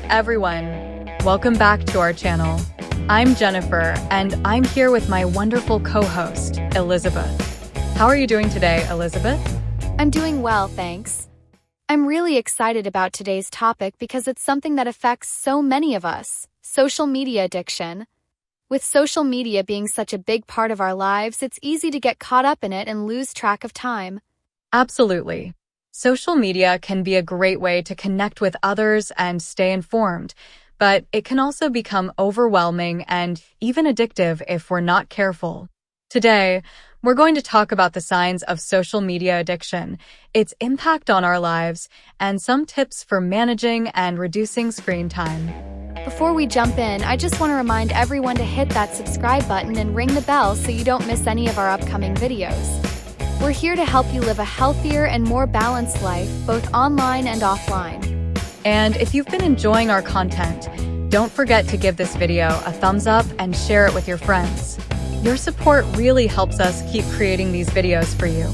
everyone! Welcome back to our channel. I'm Jennifer, and I'm here with my wonderful co-host, Elizabeth. How are you doing today, Elizabeth? I'm doing well, thanks. I'm really excited about today's topic because it's something that affects so many of us: social media addiction. With social media being such a big part of our lives, it's easy to get caught up in it and lose track of time. Absolutely. Social media can be a great way to connect with others and stay informed, but it can also become overwhelming and even addictive if we're not careful. Today, we're going to talk about the signs of social media addiction, its impact on our lives, and some tips for managing and reducing screen time. Before we jump in, I just want to remind everyone to hit that subscribe button and ring the bell so you don't miss any of our upcoming videos. We're here to help you live a healthier and more balanced life, both online and offline. And if you've been enjoying our content, don't forget to give this video a thumbs up and share it with your friends. Your support really helps us keep creating these videos for you.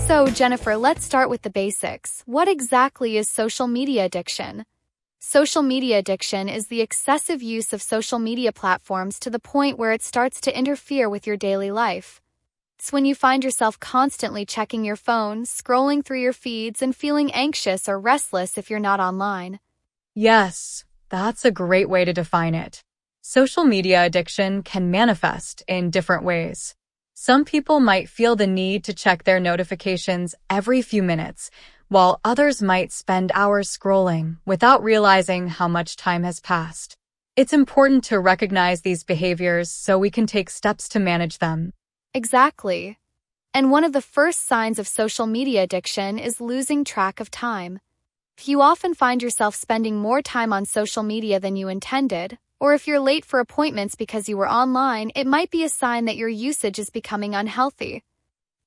So, Jennifer, let's start with the basics. What exactly is social media addiction? Social media addiction is the excessive use of social media platforms to the point where it starts to interfere with your daily life. It's when you find yourself constantly checking your phone, scrolling through your feeds, and feeling anxious or restless if you're not online. Yes, that's a great way to define it. Social media addiction can manifest in different ways. Some people might feel the need to check their notifications every few minutes, while others might spend hours scrolling without realizing how much time has passed. It's important to recognize these behaviors so we can take steps to manage them. Exactly. And one of the first signs of social media addiction is losing track of time. If you often find yourself spending more time on social media than you intended, or if you're late for appointments because you were online, it might be a sign that your usage is becoming unhealthy.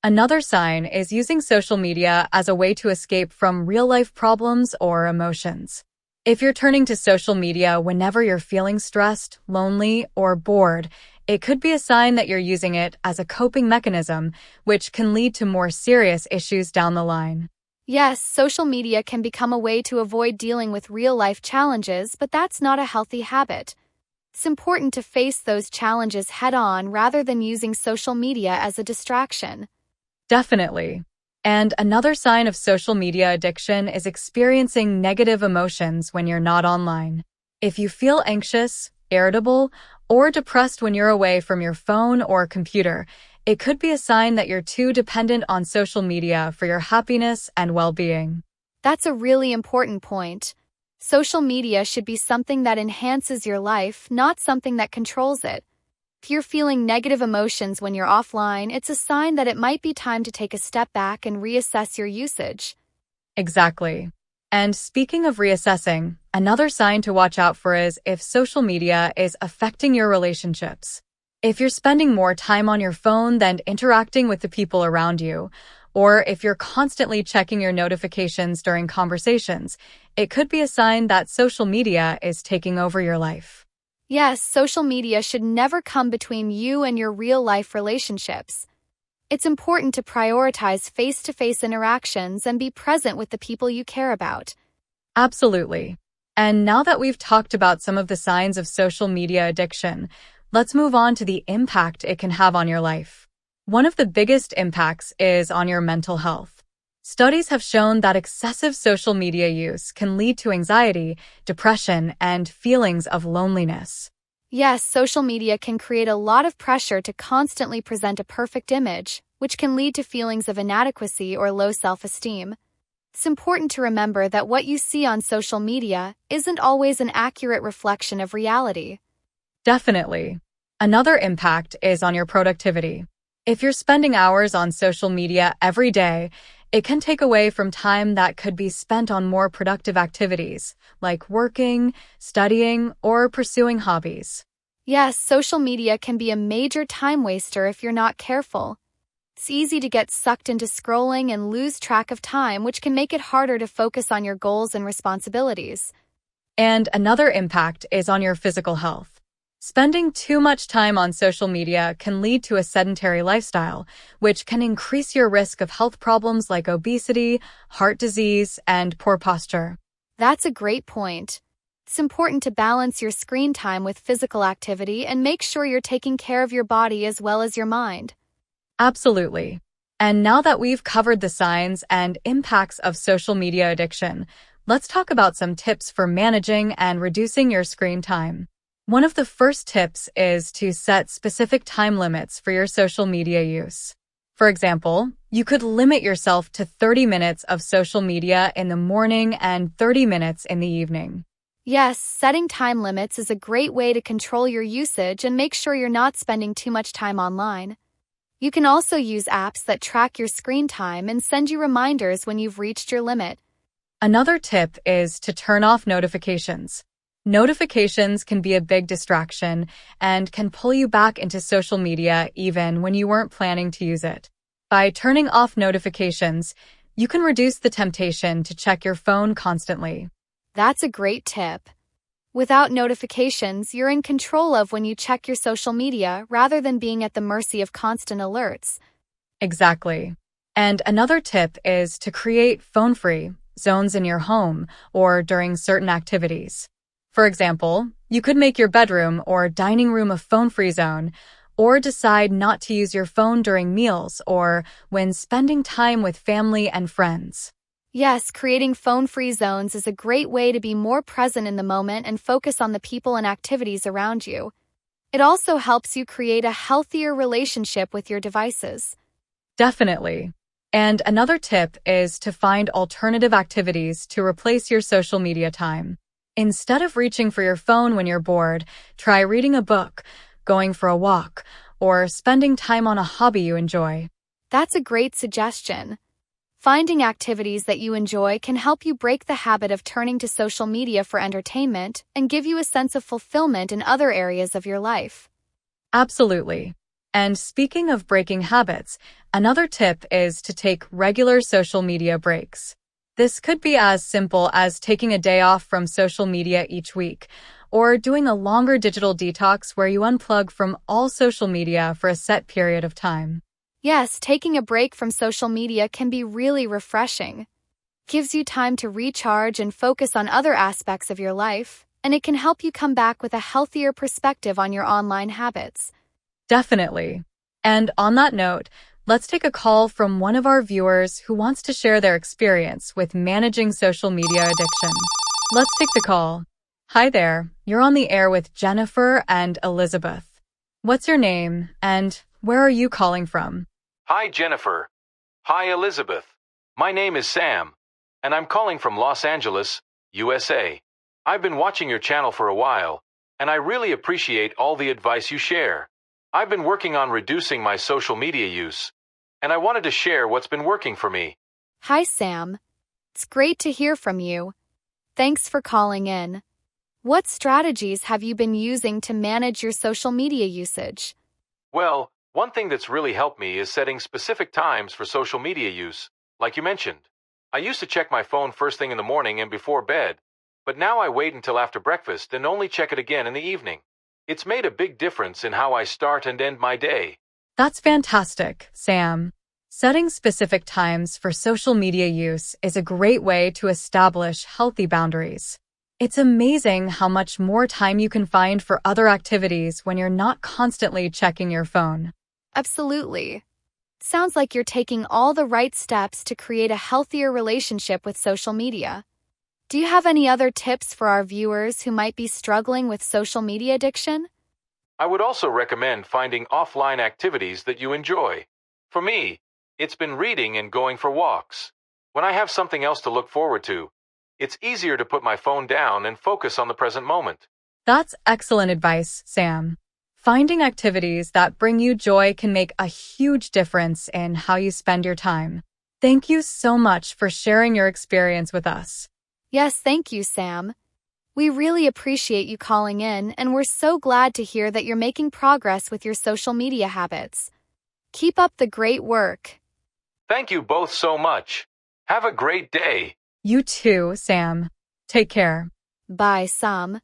Another sign is using social media as a way to escape from real-life problems or emotions. If you're turning to social media whenever you're feeling stressed, lonely, or bored, it could be a sign that you're using it as a coping mechanism, which can lead to more serious issues down the line. Yes, social media can become a way to avoid dealing with real-life challenges, but that's not a healthy habit. It's important to face those challenges head-on rather than using social media as a distraction. Definitely. And another sign of social media addiction is experiencing negative emotions when you're not online. If you feel anxious, irritable, or depressed when you're away from your phone or computer, it could be a sign that you're too dependent on social media for your happiness and well-being. That's a really important point. Social media should be something that enhances your life, not something that controls it. If you're feeling negative emotions when you're offline, it's a sign that it might be time to take a step back and reassess your usage. Exactly. And speaking of reassessing, another sign to watch out for is if social media is affecting your relationships. If you're spending more time on your phone than interacting with the people around you, or if you're constantly checking your notifications during conversations, it could be a sign that social media is taking over your life. Yes, social media should never come between you and your real-life relationships. It's important to prioritize face-to-face interactions and be present with the people you care about. Absolutely. And now that we've talked about some of the signs of social media addiction, let's move on to the impact it can have on your life. One of the biggest impacts is on your mental health. Studies have shown that excessive social media use can lead to anxiety, depression, and feelings of loneliness. Yes, social media can create a lot of pressure to constantly present a perfect image, which can lead to feelings of inadequacy or low self-esteem. It's important to remember that what you see on social media isn't always an accurate reflection of reality. Definitely. Another impact is on your productivity. If you're spending hours on social media every day, it can take away from time that could be spent on more productive activities, like working, studying, or pursuing hobbies. Yes, social media can be a major time waster if you're not careful. It's easy to get sucked into scrolling and lose track of time, which can make it harder to focus on your goals and responsibilities. And another impact is on your physical health. Spending too much time on social media can lead to a sedentary lifestyle, which can increase your risk of health problems like obesity, heart disease, and poor posture. That's a great point. It's important to balance your screen time with physical activity and make sure you're taking care of your body as well as your mind. Absolutely. And now that we've covered the signs and impacts of social media addiction, let's talk about some tips for managing and reducing your screen time. One of the first tips is to set specific time limits for your social media use. For example, you could limit yourself to 30 minutes of social media in the morning and 30 minutes in the evening. Yes, setting time limits is a great way to control your usage and make sure you're not spending too much time online. You can also use apps that track your screen time and send you reminders when you've reached your limit. Another tip is to turn off notifications. Notifications can be a big distraction and can pull you back into social media even when you weren't planning to use it. By turning off notifications, you can reduce the temptation to check your phone constantly. That's a great tip. Without notifications, you're in control of when you check your social media rather than being at the mercy of constant alerts. Exactly. And another tip is to create phone-free zones in your home or during certain activities. For example, you could make your bedroom or dining room a phone-free zone, or decide not to use your phone during meals or when spending time with family and friends. Yes, creating phone-free zones is a great way to be more present in the moment and focus on the people and activities around you. It also helps you create a healthier relationship with your devices. Definitely. And another tip is to find alternative activities to replace your social media time. Instead of reaching for your phone when you're bored, try reading a book, going for a walk, or spending time on a hobby you enjoy. That's a great suggestion. Finding activities that you enjoy can help you break the habit of turning to social media for entertainment and give you a sense of fulfillment in other areas of your life. Absolutely. And speaking of breaking habits, another tip is to take regular social media breaks. This could be as simple as taking a day off from social media each week, or doing a longer digital detox where you unplug from all social media for a set period of time. Yes, taking a break from social media can be really refreshing. Gives you time to recharge and focus on other aspects of your life, and it can help you come back with a healthier perspective on your online habits. Definitely. And on that note, let's take a call from one of our viewers who wants to share their experience with managing social media addiction. Let's take the call. Hi there, you're on the air with Jennifer and Elizabeth. What's your name, and where are you calling from? Hi, Jennifer. Hi, Elizabeth. My name is Sam, and I'm calling from Los Angeles, USA. I've been watching your channel for a while, and I really appreciate all the advice you share. I've been working on reducing my social media use, and I wanted to share what's been working for me. Hi, Sam. It's great to hear from you. Thanks for calling in. What strategies have you been using to manage your social media usage? Well, one thing that's really helped me is setting specific times for social media use, like you mentioned. I used to check my phone first thing in the morning and before bed, but now I wait until after breakfast and only check it again in the evening. It's made a big difference in how I start and end my day. That's fantastic, Sam. Setting specific times for social media use is a great way to establish healthy boundaries. It's amazing how much more time you can find for other activities when you're not constantly checking your phone. Absolutely. Sounds like you're taking all the right steps to create a healthier relationship with social media. Do you have any other tips for our viewers who might be struggling with social media addiction? I would also recommend finding offline activities that you enjoy. For me, it's been reading and going for walks. When I have something else to look forward to, it's easier to put my phone down and focus on the present moment. That's excellent advice, Sam. Finding activities that bring you joy can make a huge difference in how you spend your time. Thank you so much for sharing your experience with us. Yes, thank you, Sam. We really appreciate you calling in, and we're so glad to hear that you're making progress with your social media habits. Keep up the great work. Thank you both so much. Have a great day. You too, Sam. Take care. Bye, Sam.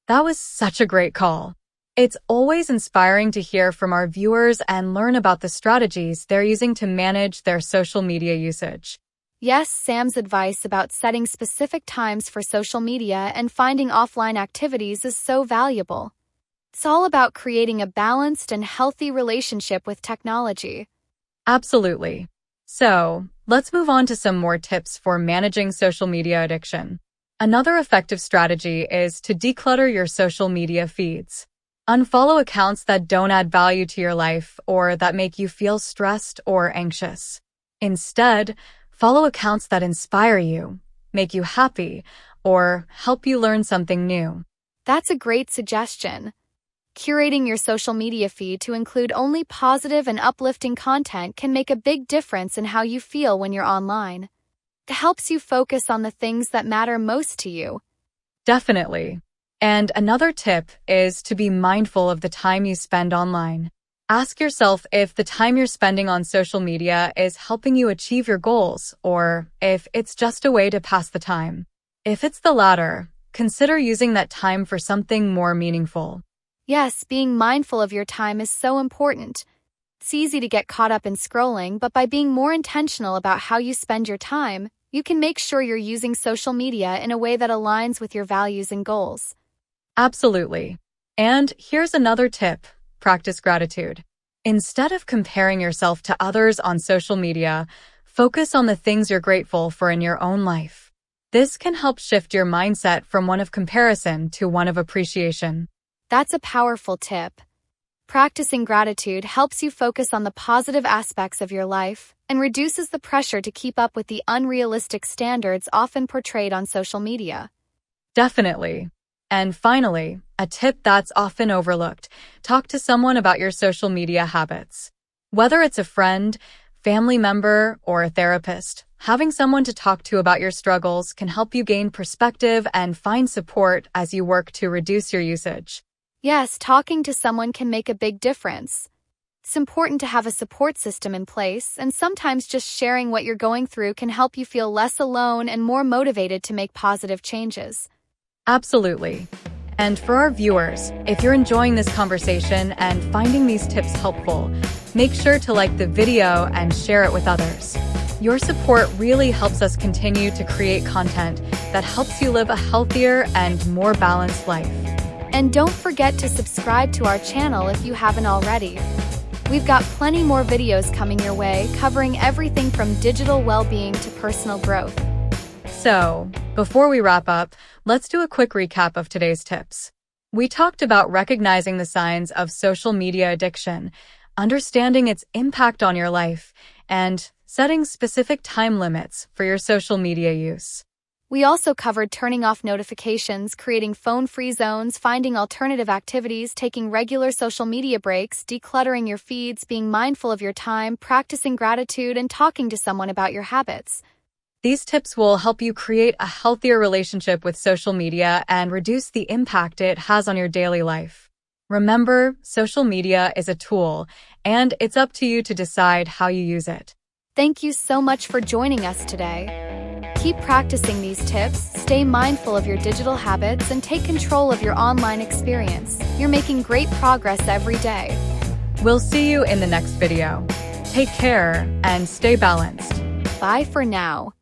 That was such a great call. It's always inspiring to hear from our viewers and learn about the strategies they're using to manage their social media usage. Yes, Sam's advice about setting specific times for social media and finding offline activities is so valuable. It's all about creating a balanced and healthy relationship with technology. Absolutely. So, let's move on to some more tips for managing social media addiction. Another effective strategy is to declutter your social media feeds. Unfollow accounts that don't add value to your life or that make you feel stressed or anxious. Instead, follow accounts that inspire you, make you happy, or help you learn something new. That's a great suggestion. Curating your social media feed to include only positive and uplifting content can make a big difference in how you feel when you're online. It helps you focus on the things that matter most to you. Definitely. And another tip is to be mindful of the time you spend online. Ask yourself if the time you're spending on social media is helping you achieve your goals or if it's just a way to pass the time. If it's the latter, consider using that time for something more meaningful. Yes, being mindful of your time is so important. It's easy to get caught up in scrolling, but by being more intentional about how you spend your time, you can make sure you're using social media in a way that aligns with your values and goals. Absolutely. And here's another tip: practice gratitude. Instead of comparing yourself to others on social media, focus on the things you're grateful for in your own life. This can help shift your mindset from one of comparison to one of appreciation. That's a powerful tip. Practicing gratitude helps you focus on the positive aspects of your life and reduces the pressure to keep up with the unrealistic standards often portrayed on social media. Definitely. And finally, a tip that's often overlooked: talk to someone about your social media habits. Whether it's a friend, family member, or a therapist, having someone to talk to about your struggles can help you gain perspective and find support as you work to reduce your usage. Yes, talking to someone can make a big difference. It's important to have a support system in place, and sometimes just sharing what you're going through can help you feel less alone and more motivated to make positive changes. Absolutely. And for our viewers, if you're enjoying this conversation and finding these tips helpful, make sure to like the video and share it with others. Your support really helps us continue to create content that helps you live a healthier and more balanced life. And don't forget to subscribe to our channel if you haven't already. We've got plenty more videos coming your way, covering everything from digital well-being to personal growth. So, before we wrap up, let's do a quick recap of today's tips. We talked about recognizing the signs of social media addiction, understanding its impact on your life, and setting specific time limits for your social media use. We also covered turning off notifications, creating phone-free zones, finding alternative activities, taking regular social media breaks, decluttering your feeds, being mindful of your time, practicing gratitude, and talking to someone about your habits. These tips will help you create a healthier relationship with social media and reduce the impact it has on your daily life. Remember, social media is a tool, and it's up to you to decide how you use it. Thank you so much for joining us today. Keep practicing these tips, stay mindful of your digital habits, and take control of your online experience. You're making great progress every day. We'll see you in the next video. Take care and stay balanced. Bye for now.